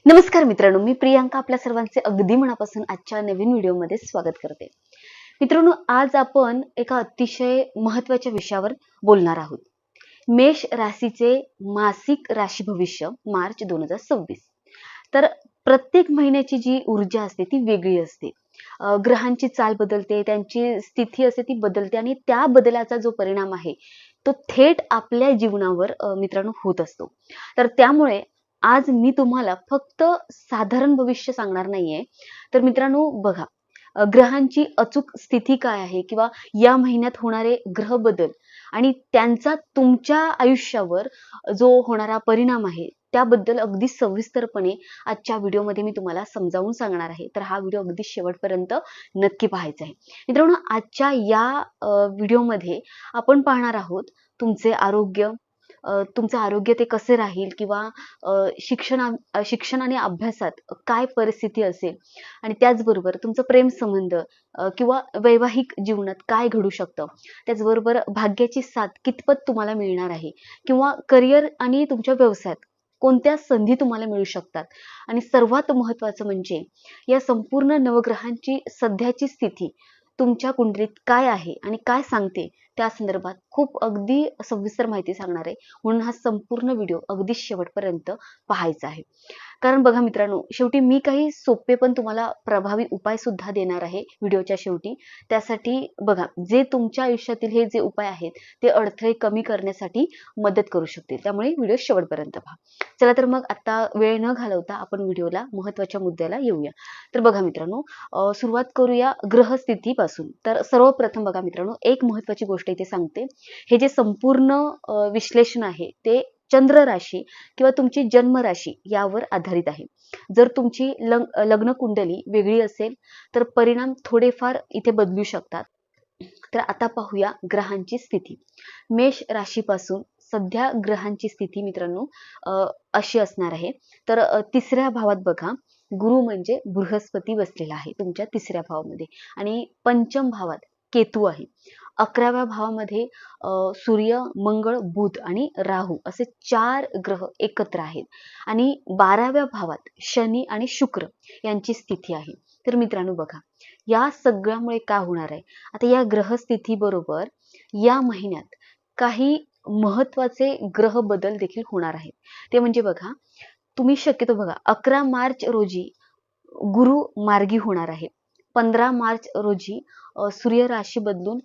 नमस्कार मित्रांनो, मी प्रियांका आपल्या सर्वांचे अगदी मनापासून आजच्या नवीन व्हिडिओमध्ये स्वागत करते. मित्रांनो, आज आपण एका अतिशय महत्त्वाच्या विषयावर बोलणार आहोत. मेष राशीचे मासिक राशी भविष्य मार्च 2026. तर प्रत्येक महिन्याची जी ऊर्जा असते ती वेगळी असते. ग्रहांची चाल बदलते, त्यांची स्थिती असते ती बदलते आणि त्या बदलाचा जो परिणाम आहे तो थेट आपल्या जीवनावर मित्रांनो होत असतो. तर त्यामुळे आज मी तुम्हाला फक्त साधारण भविष्य सांगणार नाहीये. तर मित्रांनो बघा, ग्रहांची अचूक स्थिती काय आहे किंवा या महिन्यात होणारे ग्रह बदल आणि त्यांचा तुमच्या आयुष्यावर जो होणारा परिणाम आहे त्याबद्दल अगदी सविस्तरपणे आजच्या व्हिडिओमध्ये मी तुम्हाला समजावून सांगणार आहे. तर हा व्हिडिओ अगदी शेवटपर्यंत नक्की पाहायचा आहे. मित्रांनो, आजच्या या व्हिडिओमध्ये आपण पाहणार आहोत तुमचे आरोग्य, तुमचं आरोग्य ते कसे राहील किंवा शिक्षण आणि अभ्यासात काय परिस्थिती असेल आणि त्याचबरोबर तुमचं प्रेम संबंध किंवा वैवाहिक जीवनात काय घडू शकतं, त्याचबरोबर भाग्याची साथ कितपत तुम्हाला मिळणार आहे किंवा करिअर आणि तुमच्या व्यवसायात कोणत्या संधी तुम्हाला मिळू शकतात आणि सर्वात महत्त्वाचं म्हणजे या संपूर्ण नवग्रहांची सध्याची स्थिती तुमच्या कुंडलीत काय आहे आणि काय सांगते त्या संदर्भात खूप अगदी सविस्तर माहिती सांगणार आहे. म्हणून हा संपूर्ण व्हिडिओ अगदी शेवटपर्यंत पाहायचा आहे. कारण बघा मित्रांनो, शेवटी मी काही सोपे पण तुम्हाला प्रभावी उपाय सुद्धा देणार आहे व्हिडिओच्या शेवटी. त्यासाठी बघा, जे तुमच्या आयुष्यातील हे जे उपाय आहेत ते अडथळे कमी करण्यासाठी मदत करू शकतील. त्यामुळे व्हिडिओ शेवटपर्यंत पहा. चला तर मग आता वेळ न घालवता आपण व्हिडिओला महत्त्वाच्या मुद्द्याला येऊया. तर बघा मित्रांनो, सुरुवात करूया ग्रहस्थितीपासून. तर सर्वप्रथम बघा मित्रांनो, एक महत्त्वाची गोष्ट इथे सांगते. हे जे संपूर्ण विश्लेषण आहे ते चंद्र राशी किंवा तुमची जन्म राशी यावर आधारित आहे. जर तुमची लग्न कुंडली वेगळी असेल तर परिणाम थोडेफार इथे बदलू शकतात. तर आता पाहूया ग्रहांची स्थिती. मेष राशीपासून सध्या ग्रहांची स्थिती मित्रांनो अशी असणार आहे. तर तिसऱ्या भावात बघा, गुरु म्हणजे बृहस्पती बसलेला आहे तुमच्या तिसऱ्या भावामध्ये आणि पंचम भावात केतू आहे. 11व्या भावामध्ये सूर्य, मंगळ, बुध आणि राहू असे 4 ग्रह एकत्र आहेत आणि 12व्या भावात शनी आणि शुक्र यांची स्थिती आहे. तर मित्रांनो बघा, या सगळ्यामुळे काय होणार आहे, आता या ग्रहस्थिती बरोबर या महिन्यात काही महत्वाचे ग्रह बदल देखील होणार आहेत. ते म्हणजे बघा, तुम्ही शक्यतो बघा 11 मार्च रोजी गुरु मार्गी होणार आहे. 15 मार्च रोजी सूर्य राशी बदलून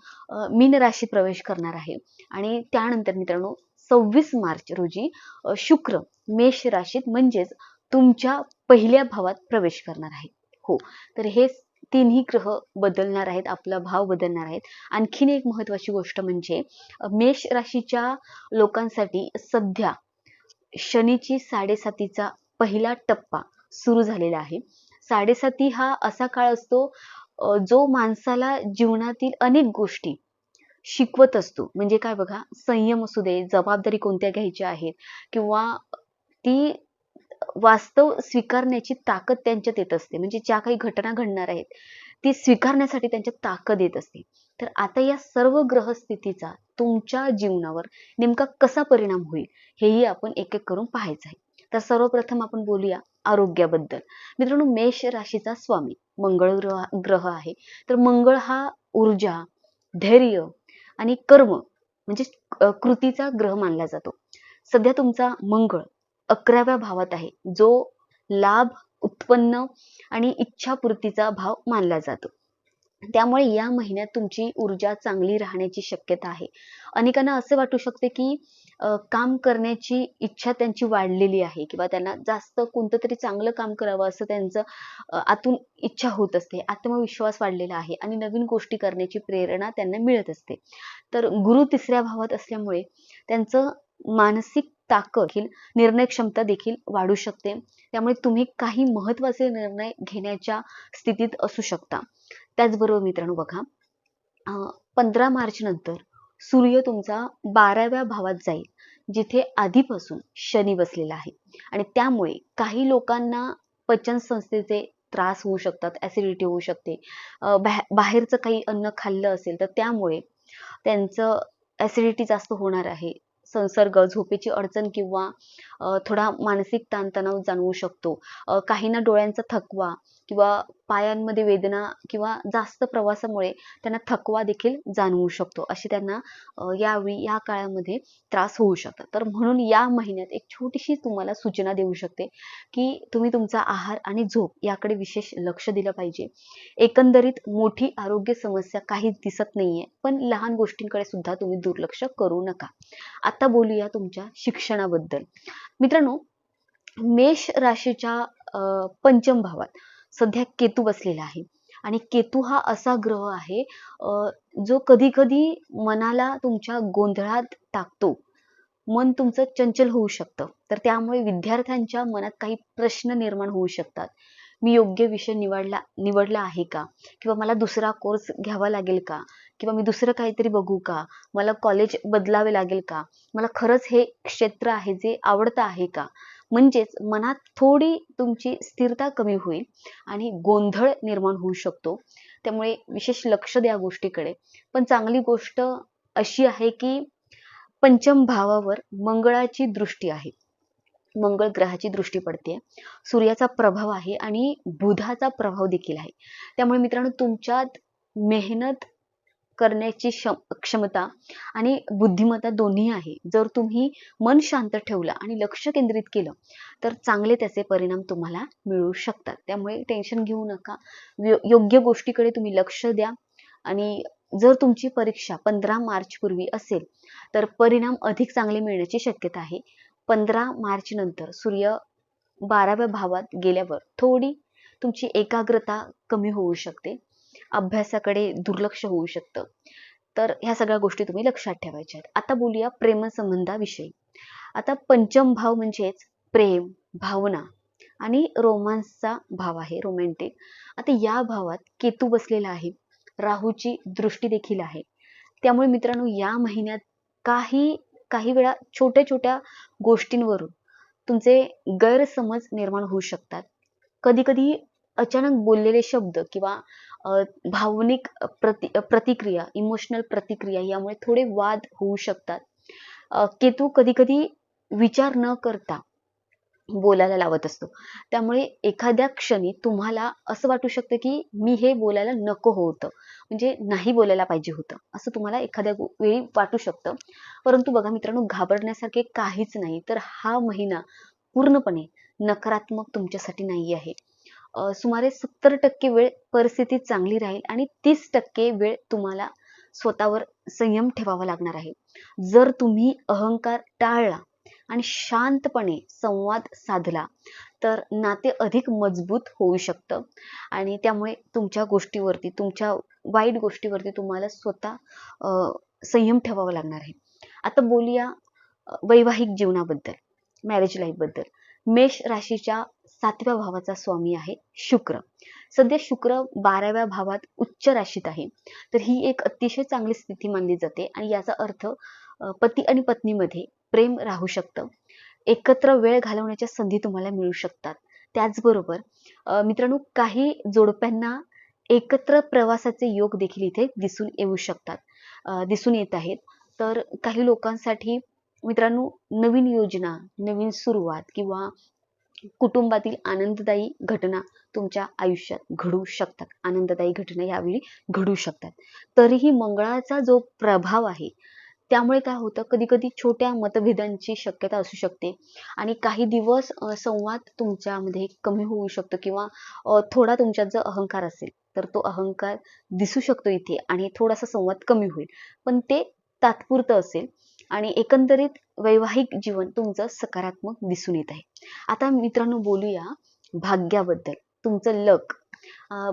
मीन राशी प्रवेश करणार आहे आणि त्यानंतर मित्रांनो 26 मार्च रोजी शुक्र मेष राशीत म्हणजेच तुमच्या पहिल्या भावात प्रवेश करणार आहे. हो, तर हे तिन्ही ग्रह बदलणार आहेत, आपला भाव बदलणार आहेत. आणखीन एक महत्त्वाची गोष्ट म्हणजे मेष राशीच्या लोकांसाठी सध्या शनीची 7.5चा पहिला टप्पा सुरू झालेला आहे. 7.5 हा असा काळ असतो जो माणसाला जीवनातील अनेक गोष्टी शिकवत असतो. म्हणजे काय बघा, संयम असू दे, जबाबदारी कोणत्या घ्यायच्या आहेत किंवा ती वास्तव स्वीकारण्याची ताकद त्यांच्यात येत असते. म्हणजे ज्या काही घटना घडणार आहेत ती स्वीकारण्यासाठी त्यांच्यात ताकद येत असते. तर आता या सर्व ग्रहस्थितीचा तुमच्या जीवनावर नेमका कसा परिणाम होईल हेही आपण एक एक करून पाहायचं आहे. तर सर्वप्रथम आपण बोलूया आरोग्याबद्दल. मित्रांनो, मेष राशीचा स्वामी मंगळ ग्रह आहे. तर मंगळ हा ऊर्जा, धैर्य आणि कर्म म्हणजे कृतीचा ग्रह मानला जातो. सध्या तुमचा मंगळ 11व्या भावात आहे, जो लाभ, उत्पन्न आणि इच्छापूर्तीचा भाव मानला जातो. त्यामुळे या महिन्यात तुमची ऊर्जा चांगली राहण्याची शक्यता आहे. अनेकांना असे वाटू शकते की काम करण्याची इच्छा त्यांची वाढलेली आहे किंवा त्यांना जास्त कोणतं तरी चांगलं काम करावं असं त्यांचं आतून इच्छा होत असते. आत्मविश्वास वाढलेला आहे आणि नवीन गोष्टी करण्याची प्रेरणा त्यांना मिळत असते. तर गुरु तिसऱ्या भावात असल्यामुळे त्यांचं मानसिक ताकद, निर्णय क्षमता देखील वाढू शकते. त्यामुळे तुम्ही काही महत्त्वाचे निर्णय घेण्याच्या स्थितीत असू शकता. त्याचबरोबर मित्रांनो बघा, 15 मार्च नंतर सूर्य तुमचा 12व्या भावात जाईल, जिथे आधीपासून शनी बसलेला आहे आणि त्यामुळे काही लोकांना पचन संस्थेचे त्रास होऊ शकतात, ऍसिडिटी होऊ शकते. बाहेरचं काही अन्न खाल्लं असेल तर त्यामुळे त्यांचं ऍसिडिटी जास्त होणार आहे. संसर्ग, झोपेची अडचण किंवा थोडा मानसिक ताणतणाव जाणवू शकतो. काहींना डोळ्यांचा थकवा किंवा पायांमध्ये वेदना किंवा जास्त प्रवासामुळे त्यांना थकवा देखील जाणवू शकतो. अशी त्यांना यावेळी या काळामध्ये त्रास होऊ शकतात. तर म्हणून या महिन्यात एक छोटीशी तुम्हाला सूचना देऊ शकते, की तुम्ही तुमचा आहार आणि झोप याकडे विशेष लक्ष दिलं पाहिजे. एकंदरीत मोठी आरोग्य समस्या काहीच दिसत नाहीये, पण लहान गोष्टींकडे सुद्धा तुम्ही दुर्लक्ष करू नका. आता बोलूया तुमच्या शिक्षणाबद्दल. मित्रांनो, मेष राशीच्या पंचम भावात सध्या केतू बसलेला आहे आणि केतू हा असा ग्रह आहे जो कधी कधी मनाला तुमच्या गोंधळात टाकतो. मन तुमचं चंचल होऊ शकतं. तर त्यामुळे विद्यार्थ्यांच्या मनात काही प्रश्न निर्माण होऊ शकतात. मी योग्य विषय निवडला आहे का? किंवा मला दुसरा कोर्स घ्यावा लागेल का? किंवा मी दुसरं काहीतरी बघू का? मला कॉलेज बदलावे लागेल का? मला खरंच हे क्षेत्र आहे जे आवडतं आहे का? म्हणजेच मनात थोडी तुमची स्थिरता कमी होईल आणि गोंधळ निर्माण होऊ शकतो. त्यामुळे विशेष लक्ष द्या गोष्टीकडे. पण चांगली गोष्ट अशी आहे की पंचम भावावर मंगळाची दृष्टी आहे. मंगळ ग्रहाची दृष्टी पडते. सूर्याचा प्रभाव आहे आणि बुधाचा प्रभाव देखील आहे. त्यामुळे मित्रांनो, तुमच्यात मेहनत करण्याची क्षमता आणि बुद्धिमत्ता दोन्ही आहे. जर तुम्ही मन शांत ठेवलं आणि लक्ष केंद्रित केलं तर चांगले त्याचे परिणाम तुम्हाला मिळू शकतात. त्यामुळे टेन्शन घेऊ नका. योग्य गोष्टीकडे तुम्ही लक्ष द्या आणि जर तुमची परीक्षा 15 मार्च पूर्वी असेल तर परिणाम अधिक चांगले मिळण्याची शक्यता आहे. 15 मार्च नंतर सूर्य 12व्या भावात गेल्यावर थोडी तुमची एकाग्रता कमी होऊ शकते. अभ्यासाकडे दुर्लक्ष होऊ शकतं. तर ह्या सगळ्या गोष्टी तुम्ही लक्षात ठेवायच्या आहेत. आता बोलूया प्रेमसंबंधाविषयी. आता पंचम भाव म्हणजेच प्रेम, भावना आणि रोमांसचा भाव आहे, रोमॅन्टिक. आता या भावात केतू बसलेला आहे. राहूची दृष्टी देखील आहे. त्यामुळे मित्रांनो, या महिन्यात काही वेळा छोट्या छोट्या गोष्टींवरून तुमचे गैरसमज निर्माण होऊ शकतात. कधी कधी अचानक बोललेले शब्द किंवा भावनिक प्रतिक्रिया, इमोशनल प्रतिक्रिया यामुळे थोडे वाद होऊ शकतात. केतू कधी कधी विचार न करता बोलायला लावत असतो. त्यामुळे एखाद्या क्षणी तुम्हाला असं वाटू शकतं की मी हे बोलायला नको होतं, म्हणजे नाही बोलायला पाहिजे होतं, असं तुम्हाला एखाद्या वेळी वाटू शकतं. परंतु बघा मित्रांनो, घाबरण्यासारखे काहीच नाही. तर हा महिना पूर्णपणे नकारात्मक तुमच्यासाठी नाही आहे. सुमारे 70% वेळ परिस्थिती चांगली राहील आणि 30% वेळ तुम्हाला स्वतःवर संयम ठेवावा लागणार आहे. जर तुम्ही अहंकार टाळला आणि शांतपणे संवाद साधला तर नाते अधिक मजबूत होऊ शकतं आणि त्यामुळे तुमच्या गोष्टीवरती, तुमच्या वाईट गोष्टीवरती तुम्हाला स्वतः संयम ठेवावा लागणार आहे. आता बोलूया वैवाहिक जीवनाबद्दल, मॅरेज लाईफ बद्दल. मेष राशीच्या 7व्या भावाचा स्वामी आहे शुक्र. सध्या शुक्र 12व्या भावात उच्च राशीत आहे. तर ही एक अतिशय चांगली स्थिती मानली जाते आणि याचा अर्थ पती आणि पत्नीमध्ये प्रेम राहू शकतं. एकत्र वेळ घालवण्याच्या संधी तुम्हाला मिळू शकतात. त्याचबरोबर मित्रांनो, काही जोडप्यांना एकत्र प्रवासाचे योग देखील इथे दिसून येत आहेत. तर काही लोकांसाठी मित्रांनो, नवीन योजना, नवीन सुरुवात किंवा कुटुंबातील आनंददायी घटना तुमच्या आयुष्यात घडू शकतात. आनंददायी घटना यावेळी घडू शकतात. तरीही मंगळाचा जो प्रभाव आहे त्यामुळे काय होतं, कधी कधी छोट्या मतभेदांची शक्यता असू शकते आणि काही दिवस संवाद तुमच्यामध्ये कमी होऊ शकतो किंवा थोडा तुमच्यात जर अहंकार असेल तर तो अहंकार दिसू शकतो इथे आणि थोडासा संवाद कमी होईल, पण ते तात्पुरतं असेल आणि एकंदरीत वैवाहिक जीवन तुमचं सकारात्मक दिसून येत आहे. आता मित्रांनो, बोलूया भाग्याबद्दल. तुमचं लक.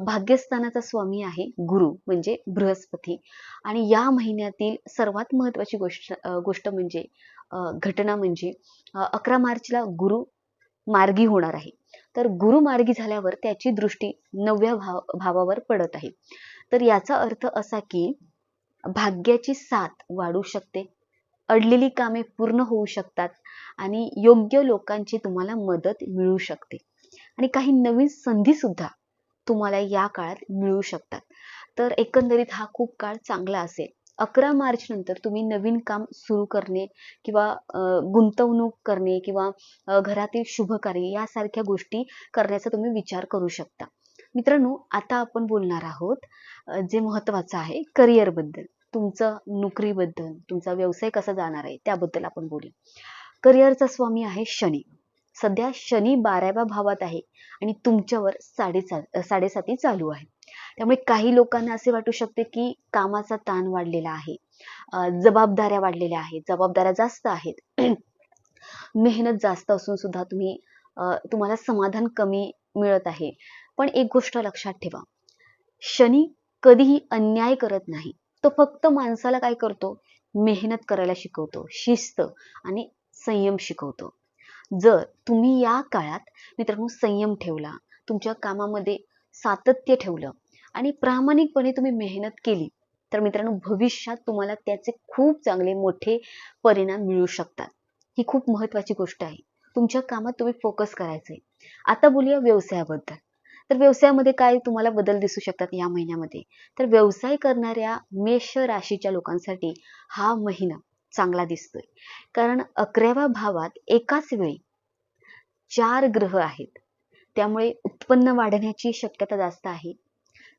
भाग्यस्थानाचा स्वामी आहे गुरु, म्हणजे बृहस्पती. आणि या महिन्यातील सर्वात महत्त्वाची गोष्ट म्हणजे घटना म्हणजे 11 मार्चला गुरु मार्गी होणार आहे. तर गुरु मार्गी झाल्यावर त्याची दृष्टी 9व्या भावावर पडत आहे. तर याचा अर्थ असा की भाग्याची साथ वाढू शकते, अडलेली कामे पूर्ण होऊ शकतात आणि योग्य लोकांची तुम्हाला मदत मिळू शकते आणि काही नवीन संधी सुद्धा तुम्हाला या काळात मिळू शकतात. तर एकंदरीत हा खूप काळ चांगला असेल. 11 मार्च नंतर तुम्ही नवीन काम सुरू करणे किंवा गुंतवणूक करणे किंवा घरातील शुभकार्य यासारख्या गोष्टी करण्याचा तुम्ही विचार करू शकता. मित्रांनो, आता आपण बोलणार आहोत जे महत्त्वाचं आहे करिअर बद्दल. तुमचं नोकरीबद्दल, तुमचा व्यवसाय कसा जाणार आहे त्याबद्दल आपण बोलू. करिअरचा स्वामी आहे शनी. सध्या शनी 12व्या भावात आहे आणि तुमच्यावर 7.5 चालू आहे. त्यामुळे काही लोकांना असे वाटू शकते की कामाचा ताण वाढलेला आहे, जबाबदाऱ्या वाढलेल्या आहेत, जबाबदाऱ्या जास्त आहेत. मेहनत जास्त असून सुद्धा तुम्हाला समाधान कमी मिळत आहे. पण एक गोष्ट लक्षात ठेवा, शनी कधीही अन्याय करत नाही. तो फक्त माणसाला काय करतो, मेहनत करायला शिकवतो, शिस्त आणि संयम शिकवतो. जर तुम्ही या काळात मित्रांनो संयम ठेवला, तुमच्या कामामध्ये सातत्य ठेवलं आणि प्रामाणिकपणे तुम्ही मेहनत केली, तर मित्रांनो भविष्यात तुम्हाला त्याचे खूप चांगले मोठे परिणाम मिळू शकतात. ही खूप महत्त्वाची गोष्ट आहे. तुमच्या कामात तुम्ही फोकस करायचंय. आता बोलूया व्यवसायाबद्दल. तर व्यवसायामध्ये काय तुम्हाला बदल दिसू शकतात या महिन्यामध्ये. तर व्यवसाय करणाऱ्या मेष राशीच्या लोकांसाठी हा महिना चांगला दिसतोय. कारण 11व्या भावात एकाच वेळी 4 ग्रह आहेत. त्यामुळे उत्पन्न वाढण्याची शक्यता जास्त आहे.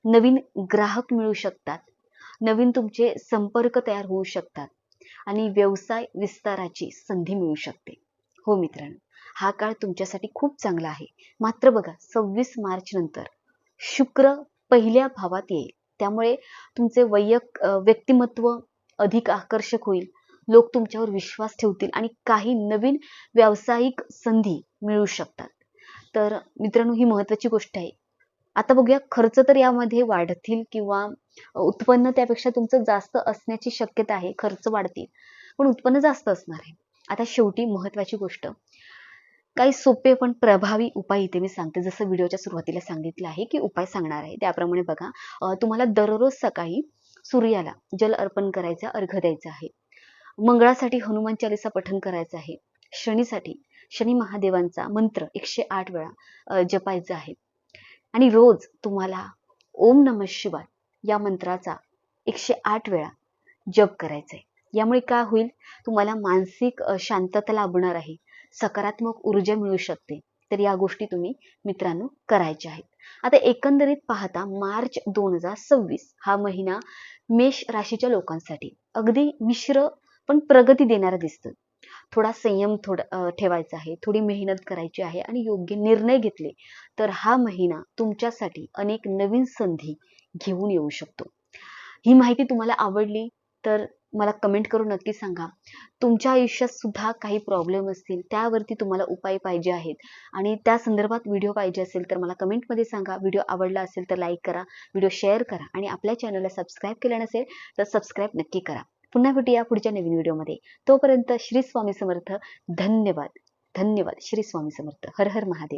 नवीन ग्राहक मिळू शकतात. नवीन तुमचे संपर्क तयार होऊ शकतात आणि व्यवसाय विस्ताराची संधी मिळू शकते. हो मित्रांनो, हा काळ तुमच्यासाठी खूप चांगला आहे. मात्र बघा 26 मार्च नंतर शुक्र पहिल्या भावात येईल. त्यामुळे तुमचे व्यक्तिमत्व अधिक आकर्षक होईल. लोक तुमच्यावर विश्वास ठेवतील आणि काही नवीन व्यावसायिक संधी मिळू शकतात. तर मित्रांनो ही महत्त्वाची गोष्ट आहे. आता बघूया खर्च तर यामध्ये वाढतील किंवा उत्पन्न त्यापेक्षा तुमचं जास्त असण्याची शक्यता आहे. खर्च वाढतील पण उत्पन्न जास्त असणार आहे. आता शेवटी महत्त्वाची गोष्ट, काही सोपे पण प्रभावी उपाय इथे मी सांगते. जसं व्हिडिओच्या सुरुवातीला सांगितलं आहे की उपाय सांगणार आहे त्याप्रमाणे बघा. तुम्हाला दररोज सकाळी सूर्याला जल अर्पण करायचं, अर्घ्य द्यायचं आहे. मंगळासाठी हनुमान चालीसा पठण करायचं आहे. शनीसाठी शनी महादेवांचा मंत्र 108 वेळा जपायचा आहे. आणि रोज तुम्हाला ओम नमः शिवाय या मंत्राचा 108 वेळा जप करायचा आहे. यामुळे काय होईल, तुम्हाला मानसिक शांतता लाभणार आहे, सकारात्मक ऊर्जा मिळू शकते. तर या गोष्टी तुम्ही मित्रांनो करायच्या आहेत. आता एकंदरीत पाहता मार्च 2026 हा महिना मेष राशीच्या लोकांसाठी अगदी मिश्र पण प्रगती देणारा दिसतो. थोडा संयम ठेवायचा आहे, थोडी मेहनत करायची आहे आणि योग्य निर्णय घेतले तर हा महिना तुमच्यासाठी अनेक नवीन संधी घेऊन येऊ शकतो. ही माहिती तुम्हाला आवडली तर मला कमेंट करून नक्की सांगा. तुमच्या आयुष्यात सुद्धा काही प्रॉब्लेम असतील, त्यावरती तुम्हाला उपाय पाहिजे आहेत आणि त्या संदर्भात व्हिडिओ पाहिजे असेल तर मला कमेंटमध्ये सांगा. व्हिडिओ आवडला असेल तर लाईक करा, व्हिडिओ शेअर करा आणि आपल्या चॅनलला सबस्क्राईब केलं नसेल तर सबस्क्राईब नक्की करा. पुन्हा भेटूया पुढच्या नवीन व्हिडिओमध्ये. तोपर्यंत श्री स्वामी समर्थ. धन्यवाद. धन्यवाद. श्री स्वामी समर्थ. हर हर महादेव.